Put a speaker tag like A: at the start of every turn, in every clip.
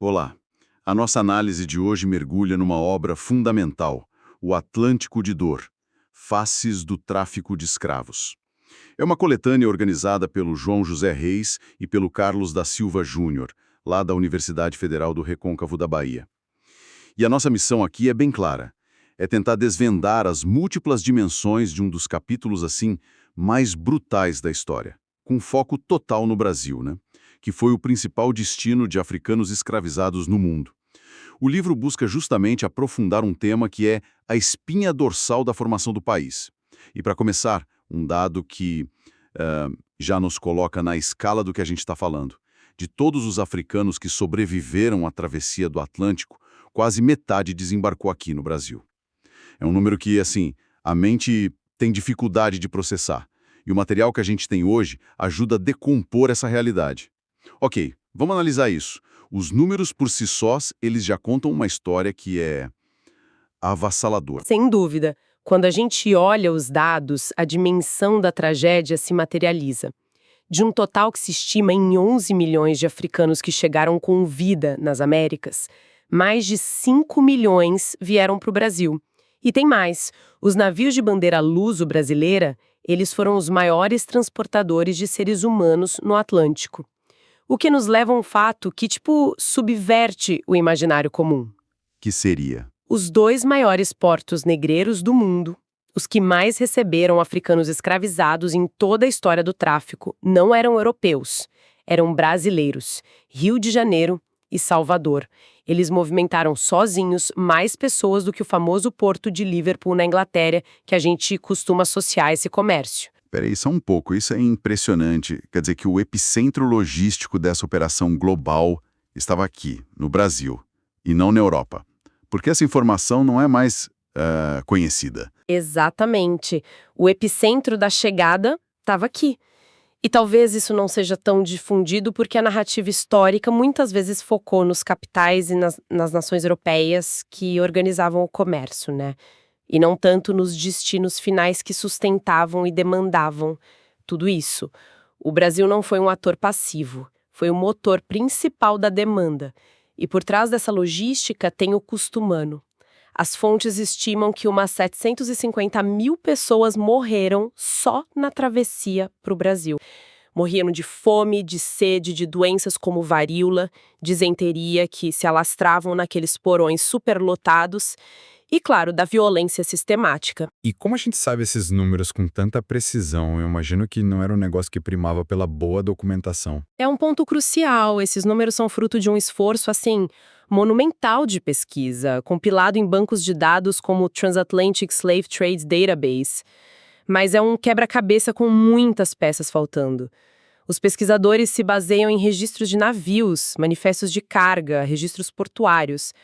A: Olá. A nossa análise de hoje mergulha numa obra fundamental, O Atlântico de Dor, Faces do Tráfico de Escravos. É uma coletânea organizada pelo João José Reis e pelo Carlos da Silva Júnior, lá da Universidade Federal do Recôncavo da Bahia. E a nossa missão aqui é bem clara. É tentar desvendar as múltiplas dimensões de um dos capítulos, assim, mais brutais da história, com foco total no Brasil, né? Que foi o principal destino de africanos escravizados no mundo. O livro busca justamente aprofundar um tema que é a espinha dorsal da formação do país. E para começar, um dado que já nos coloca na escala do que a gente está falando. De todos os africanos que sobreviveram à travessia do Atlântico, quase metade desembarcou aqui no Brasil. É um número que, assim, a mente tem dificuldade de processar. E o material que a gente tem hoje ajuda a decompor essa realidade. Ok, vamos analisar isso. Os números por si sós, eles já contam uma história que é avassaladora.
B: Sem dúvida. Quando a gente olha os dados, a dimensão da tragédia se materializa. De um total que se estima em 11 milhões de africanos que chegaram com vida nas Américas, mais de 5 milhões vieram para o Brasil. E tem mais, os navios de bandeira luso-brasileira, eles foram os maiores transportadores de seres humanos no Atlântico. O que nos leva a um fato que, subverte o imaginário comum.
A: Que seria?
B: Os dois maiores portos negreiros do mundo, os que mais receberam africanos escravizados em toda a história do tráfico, não eram europeus, eram brasileiros, Rio de Janeiro e Salvador. Eles movimentaram sozinhos mais pessoas do que o famoso porto de Liverpool na Inglaterra, que a gente costuma associar a esse comércio.
A: Peraí, só um pouco, isso é impressionante. Quer dizer que o epicentro logístico dessa operação global estava aqui, no Brasil, e não na Europa. Porque essa informação não é mais conhecida.
B: Exatamente. O epicentro da chegada estava aqui. E talvez isso não seja tão difundido porque a narrativa histórica muitas vezes focou nos capitais e nas nações europeias que organizavam o comércio, né? E não tanto nos destinos finais que sustentavam e demandavam tudo isso. O Brasil não foi um ator passivo, foi o motor principal da demanda. E por trás dessa logística tem o custo humano. As fontes estimam que umas 750 mil pessoas morreram só na travessia para o Brasil. Morriam de fome, de sede, de doenças como varíola, disenteria, que se alastravam naqueles porões superlotados, e, claro, da violência sistemática.
C: E como a gente sabe esses números com tanta precisão? Eu imagino que não era um negócio que primava pela boa documentação.
B: É um ponto crucial. Esses números são fruto de um esforço, monumental de pesquisa, compilado em bancos de dados como o Transatlantic Slave Trade Database. Mas é um quebra-cabeça com muitas peças faltando. Os pesquisadores se baseiam em registros de navios, manifestos de carga, registros portuários.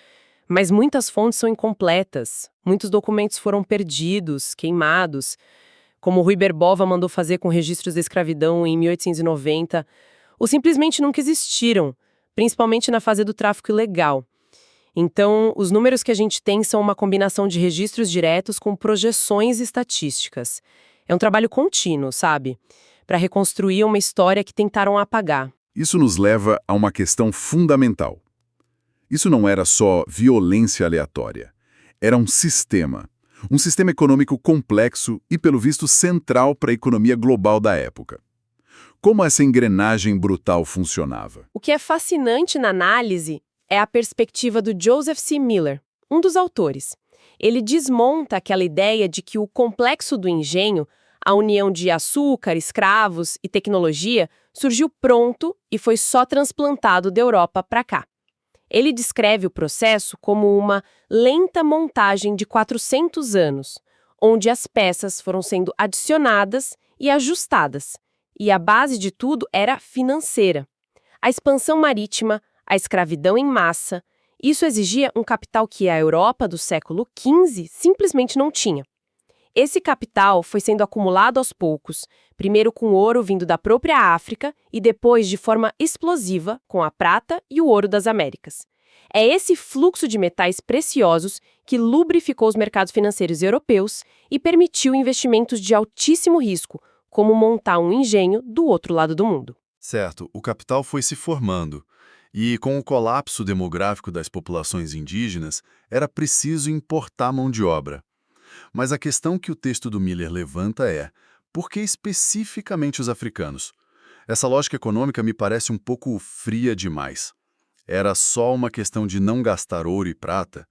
B: Mas muitas fontes são incompletas, muitos documentos foram perdidos, queimados, como Rui Berbova mandou fazer com registros da escravidão em 1890, ou simplesmente nunca existiram, principalmente na fase do tráfico ilegal. Então, os números que a gente tem são uma combinação de registros diretos com projeções estatísticas. É um trabalho contínuo, sabe? Para reconstruir uma história que tentaram apagar.
A: Isso nos leva a uma questão fundamental. Isso não era só violência aleatória. Era um sistema econômico complexo e, pelo visto, central para a economia global da época. Como essa engrenagem brutal funcionava?
B: O que é fascinante na análise é a perspectiva do Joseph C. Miller, um dos autores. Ele desmonta aquela ideia de que o complexo do engenho, a união de açúcar, escravos e tecnologia, surgiu pronto e foi só transplantado da Europa para cá. Ele descreve o processo como uma lenta montagem de 400 anos, onde as peças foram sendo adicionadas e ajustadas. E a base de tudo era financeira. A expansão marítima, a escravidão em massa, isso exigia um capital que a Europa do século XV simplesmente não tinha. Esse capital foi sendo acumulado aos poucos, primeiro com ouro vindo da própria África e depois de forma explosiva com a prata e o ouro das Américas. É esse fluxo de metais preciosos que lubrificou os mercados financeiros europeus e permitiu investimentos de altíssimo risco, como montar um engenho do outro lado do mundo.
D: Certo, o capital foi se formando.
A: E com o colapso demográfico das populações indígenas, era preciso importar mão de obra. Mas a questão que o texto do Miller levanta é: por que especificamente os africanos? Essa lógica econômica me parece um pouco fria demais. Era só uma questão de não gastar ouro e prata?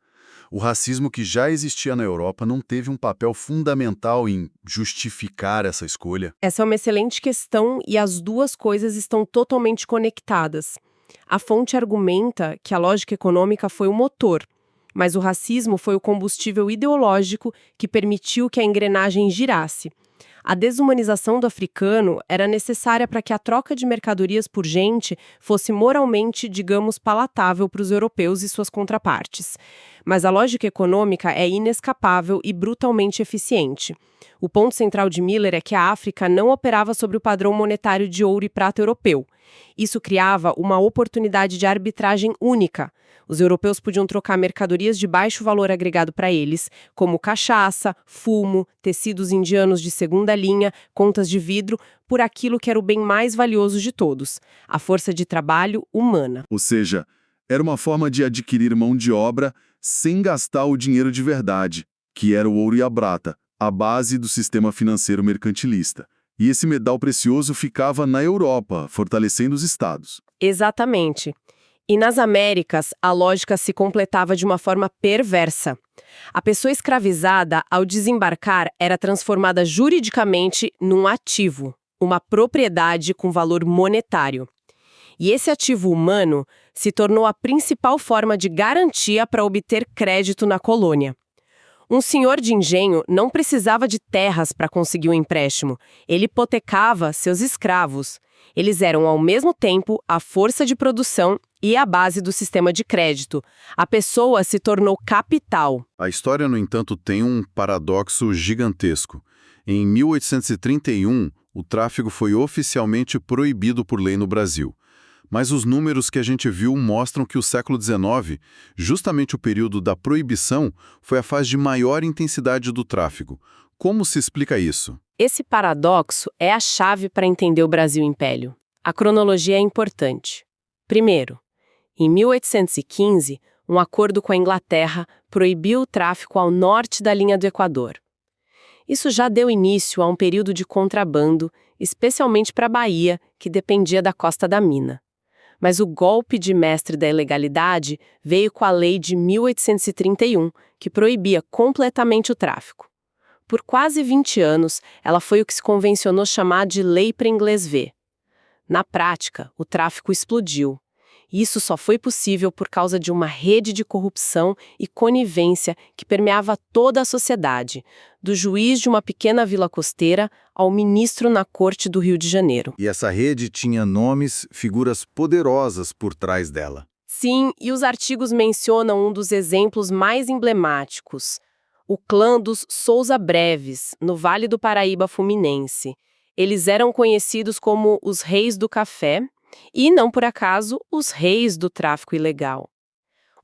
A: O racismo que já existia na Europa não teve um papel fundamental em justificar essa escolha?
B: Essa é uma excelente questão e as duas coisas estão totalmente conectadas. A fonte argumenta que a lógica econômica foi o motor, mas o racismo foi o combustível ideológico que permitiu que a engrenagem girasse. A desumanização do africano era necessária para que a troca de mercadorias por gente fosse moralmente, digamos, palatável para os europeus e suas contrapartes. Mas a lógica econômica é inescapável e brutalmente eficiente. O ponto central de Miller é que a África não operava sobre o padrão monetário de ouro e prata europeu. Isso criava uma oportunidade de arbitragem única. Os europeus podiam trocar mercadorias de baixo valor agregado para eles, como cachaça, fumo, tecidos indianos de segunda linha, contas de vidro, por aquilo que era o bem mais valioso de todos, a força de trabalho humana.
A: Ou seja, era uma forma de adquirir mão de obra sem gastar o dinheiro de verdade, que era o ouro e a prata, a base do sistema financeiro mercantilista. E esse metal precioso ficava na Europa, fortalecendo os estados.
B: Exatamente. E nas Américas, a lógica se completava de uma forma perversa. A pessoa escravizada, ao desembarcar, era transformada juridicamente num ativo, uma propriedade com valor monetário. E esse ativo humano se tornou a principal forma de garantia para obter crédito na colônia. Um senhor de engenho não precisava de terras para conseguir um empréstimo. Ele hipotecava seus escravos. Eles eram, ao mesmo tempo, a força de produção e a base do sistema de crédito. A pessoa se tornou capital.
A: A história, no entanto, tem um paradoxo gigantesco. Em 1831, o tráfico foi oficialmente proibido por lei no Brasil. Mas os números que a gente viu mostram que o século XIX, justamente o período da proibição, foi a fase de maior intensidade do tráfico. Como se explica isso?
B: Esse paradoxo é a chave para entender o Brasil Império. A cronologia é importante. Primeiro, em 1815, um acordo com a Inglaterra proibiu o tráfico ao norte da linha do Equador. Isso já deu início a um período de contrabando, especialmente para a Bahia, que dependia da costa da mina. Mas o golpe de mestre da ilegalidade veio com a lei de 1831, que proibia completamente o tráfico. Por quase 20 anos, ela foi o que se convencionou chamar de Lei para Inglês Ver. Na prática, o tráfico explodiu. E isso só foi possível por causa de uma rede de corrupção e conivência que permeava toda a sociedade, do juiz de uma pequena vila costeira ao ministro na corte do Rio de Janeiro.
D: E essa rede tinha nomes, figuras poderosas por trás dela.
B: Sim, e os artigos mencionam um dos exemplos mais emblemáticos, o clã dos Souza Breves, no Vale do Paraíba Fluminense. Eles eram conhecidos como os Reis do Café e, não por acaso, os Reis do Tráfico Ilegal.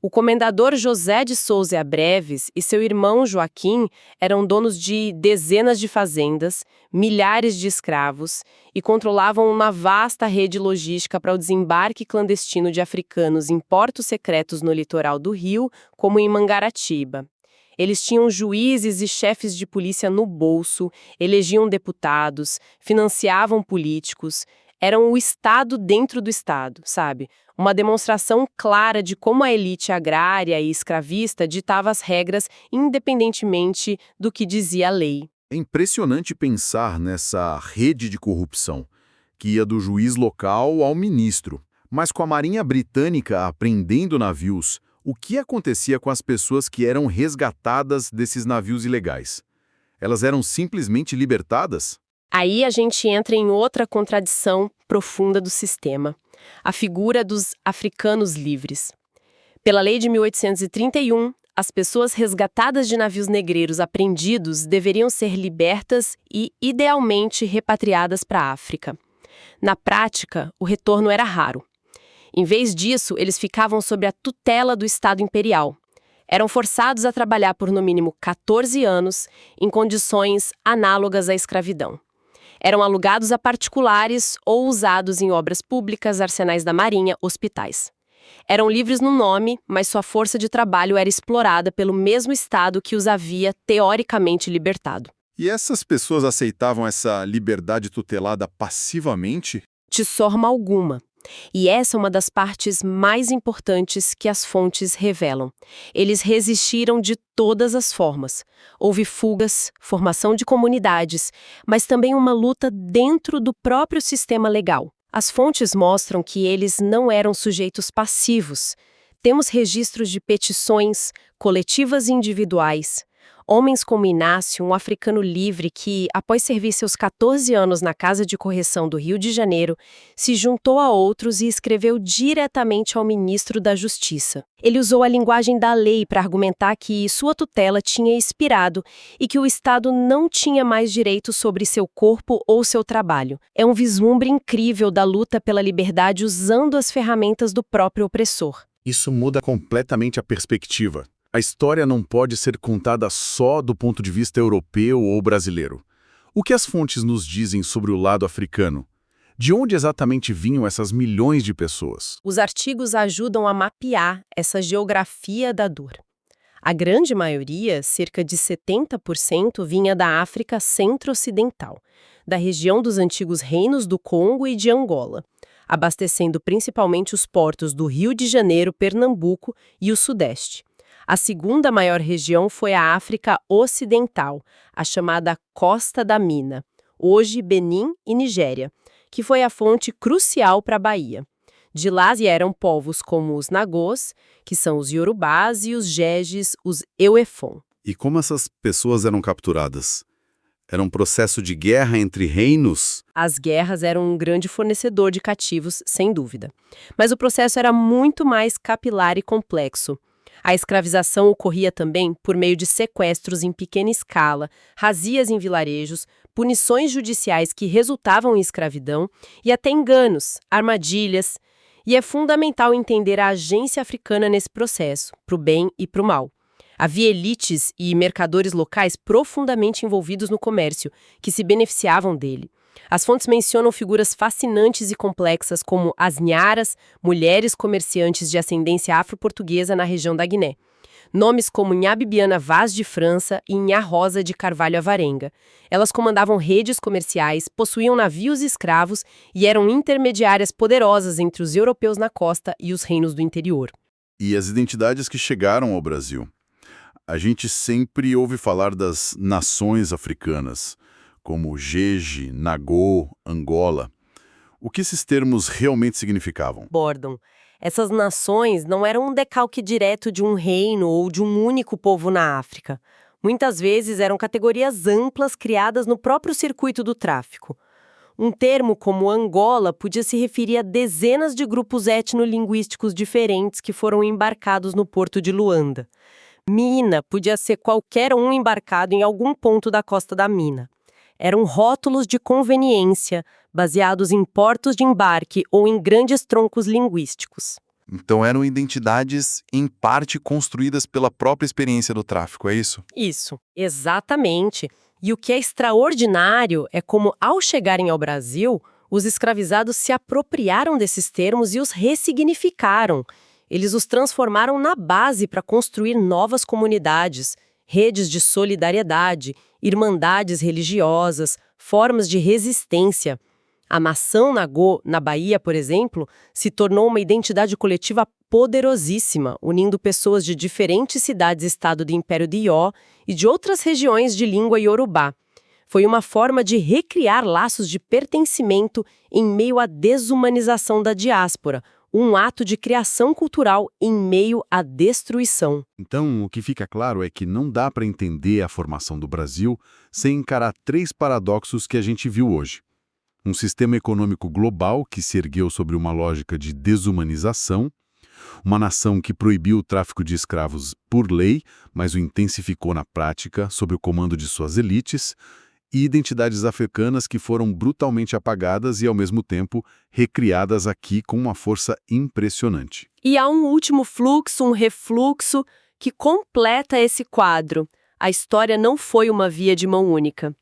B: O comendador José de Souza Breves e seu irmão Joaquim eram donos de dezenas de fazendas, milhares de escravos e controlavam uma vasta rede logística para o desembarque clandestino de africanos em portos secretos no litoral do Rio, como em Mangaratiba. Eles tinham juízes e chefes de polícia no bolso, elegiam deputados, financiavam políticos. Eram o Estado dentro do Estado, sabe? Uma demonstração clara de como a elite agrária e escravista ditava as regras independentemente do que dizia a lei.
A: É impressionante pensar nessa rede de corrupção, que ia do juiz local ao ministro. Mas com a Marinha Britânica apreendendo navios, o que acontecia com as pessoas que eram resgatadas desses navios ilegais? Elas eram simplesmente libertadas?
B: Aí a gente entra em outra contradição profunda do sistema, a figura dos africanos livres. Pela lei de 1831, as pessoas resgatadas de navios negreiros apreendidos deveriam ser libertas e, idealmente, repatriadas para a África. Na prática, o retorno era raro. Em vez disso, eles ficavam sob a tutela do Estado Imperial. Eram forçados a trabalhar por no mínimo 14 anos em condições análogas à escravidão. Eram alugados a particulares ou usados em obras públicas, arsenais da Marinha, hospitais. Eram livres no nome, mas sua força de trabalho era explorada pelo mesmo Estado que os havia teoricamente libertado.
A: E essas pessoas aceitavam essa liberdade tutelada passivamente?
B: De forma alguma. E essa é uma das partes mais importantes que as fontes revelam. Eles resistiram de todas as formas. Houve fugas, formação de comunidades, mas também uma luta dentro do próprio sistema legal. As fontes mostram que eles não eram sujeitos passivos. Temos registros de petições, coletivas e individuais. Homens como Inácio, um africano livre que, após servir seus 14 anos na Casa de Correção do Rio de Janeiro, se juntou a outros e escreveu diretamente ao ministro da Justiça. Ele usou a linguagem da lei para argumentar que sua tutela tinha expirado e que o Estado não tinha mais direito sobre seu corpo ou seu trabalho. É um vislumbre incrível da luta pela liberdade usando as ferramentas do próprio opressor.
A: Isso muda completamente a perspectiva. A história não pode ser contada só do ponto de vista europeu ou brasileiro. O que as fontes nos dizem sobre o lado africano? De onde exatamente vinham essas milhões de pessoas?
B: Os artigos ajudam a mapear essa geografia da dor. A grande maioria, cerca de 70%, vinha da África Centro-Ocidental, da região dos antigos reinos do Congo e de Angola, abastecendo principalmente os portos do Rio de Janeiro, Pernambuco e o Sudeste. A segunda maior região foi a África Ocidental, a chamada Costa da Mina, hoje Benin e Nigéria, que foi a fonte crucial para a Bahia. De lá vieram povos como os Nagôs, que são os Iorubás, e os Jejes, os Euefon.
A: E como essas pessoas eram capturadas? Era um processo de guerra entre reinos?
B: As guerras eram um grande fornecedor de cativos, sem dúvida. Mas o processo era muito mais capilar e complexo. A escravização ocorria também por meio de sequestros em pequena escala, razias em vilarejos, punições judiciais que resultavam em escravidão e até enganos, armadilhas. E é fundamental entender a agência africana nesse processo, para o bem e para o mal. Havia elites e mercadores locais profundamente envolvidos no comércio, que se beneficiavam dele. As fontes mencionam figuras fascinantes e complexas como as nharas, mulheres comerciantes de ascendência afro-portuguesa na região da Guiné. Nomes como Nha Bibiana Vaz de França e Nha Rosa de Carvalho Avarenga. Elas comandavam redes comerciais, possuíam navios escravos e eram intermediárias poderosas entre os europeus na costa e os reinos do interior.
A: E as identidades que chegaram ao Brasil? A gente sempre ouve falar das nações africanas, como Jeje, Nagô, Angola. O que esses termos realmente significavam?
B: Bordam. Essas nações não eram um decalque direto de um reino ou de um único povo na África. Muitas vezes eram categorias amplas criadas no próprio circuito do tráfico. Um termo como Angola podia se referir a dezenas de grupos etnolinguísticos diferentes que foram embarcados no porto de Luanda. Mina podia ser qualquer um embarcado em algum ponto da costa da mina. Eram rótulos de conveniência, baseados em portos de embarque ou em grandes troncos linguísticos.
E: Então eram identidades, em parte, construídas pela própria experiência do tráfico, é isso?
B: Isso, exatamente. E o que é extraordinário é como, ao chegarem ao Brasil, os escravizados se apropriaram desses termos e os ressignificaram. Eles os transformaram na base para construir novas comunidades, redes de solidariedade, irmandades religiosas, formas de resistência. A nação Nagô, na Bahia, por exemplo, se tornou uma identidade coletiva poderosíssima, unindo pessoas de diferentes cidades-estado do Império de Ió e de outras regiões de língua iorubá. Foi uma forma de recriar laços de pertencimento em meio à desumanização da diáspora, um ato de criação cultural em meio à destruição.
A: Então, o que fica claro é que não dá para entender a formação do Brasil sem encarar três paradoxos que a gente viu hoje. Um sistema econômico global que se ergueu sobre uma lógica de desumanização, uma nação que proibiu o tráfico de escravos por lei, mas o intensificou na prática sob o comando de suas elites, e identidades africanas que foram brutalmente apagadas e, ao mesmo tempo, recriadas aqui com uma força impressionante.
B: E há um último fluxo, um refluxo, que completa esse quadro. A história não foi uma via de mão única.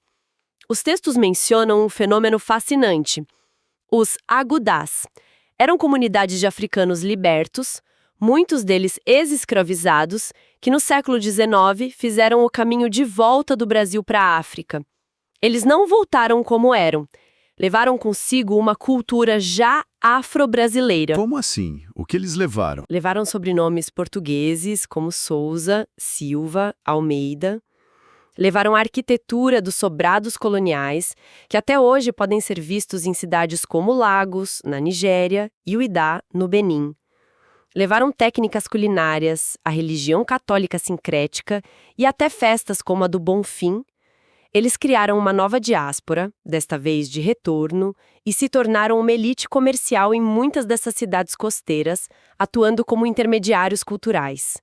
B: Os textos mencionam um fenômeno fascinante: os agudás. Eram comunidades de africanos libertos, muitos deles ex-escravizados, que no século XIX fizeram o caminho de volta do Brasil para a África. Eles não voltaram como eram. Levaram consigo uma cultura já afro-brasileira.
A: Como assim? O que eles levaram?
B: Levaram sobrenomes portugueses, como Souza, Silva, Almeida. Levaram a arquitetura dos sobrados coloniais, que até hoje podem ser vistos em cidades como Lagos, na Nigéria, e Uidá, no Benin. Levaram técnicas culinárias, a religião católica sincrética e até festas como a do Bonfim. Eles criaram uma nova diáspora, desta vez de retorno, e se tornaram uma elite comercial em muitas dessas cidades costeiras, atuando como intermediários culturais.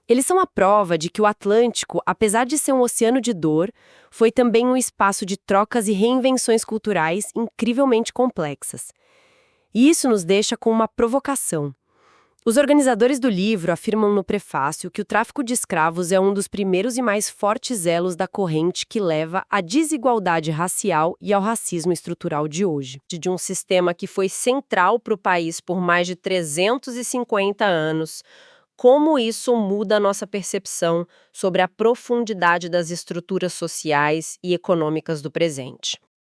B: Eles são a prova de que o Atlântico, apesar de ser um oceano de dor, foi também um espaço de trocas e reinvenções culturais incrivelmente complexas. E isso nos deixa com uma provocação. Os organizadores do livro afirmam no prefácio que o tráfico de escravos é um dos primeiros e mais fortes elos da corrente que leva à desigualdade racial e ao racismo estrutural de hoje. De um sistema que foi central para o país por mais de 350 anos, como isso muda a nossa percepção sobre a profundidade das estruturas sociais e econômicas do presente.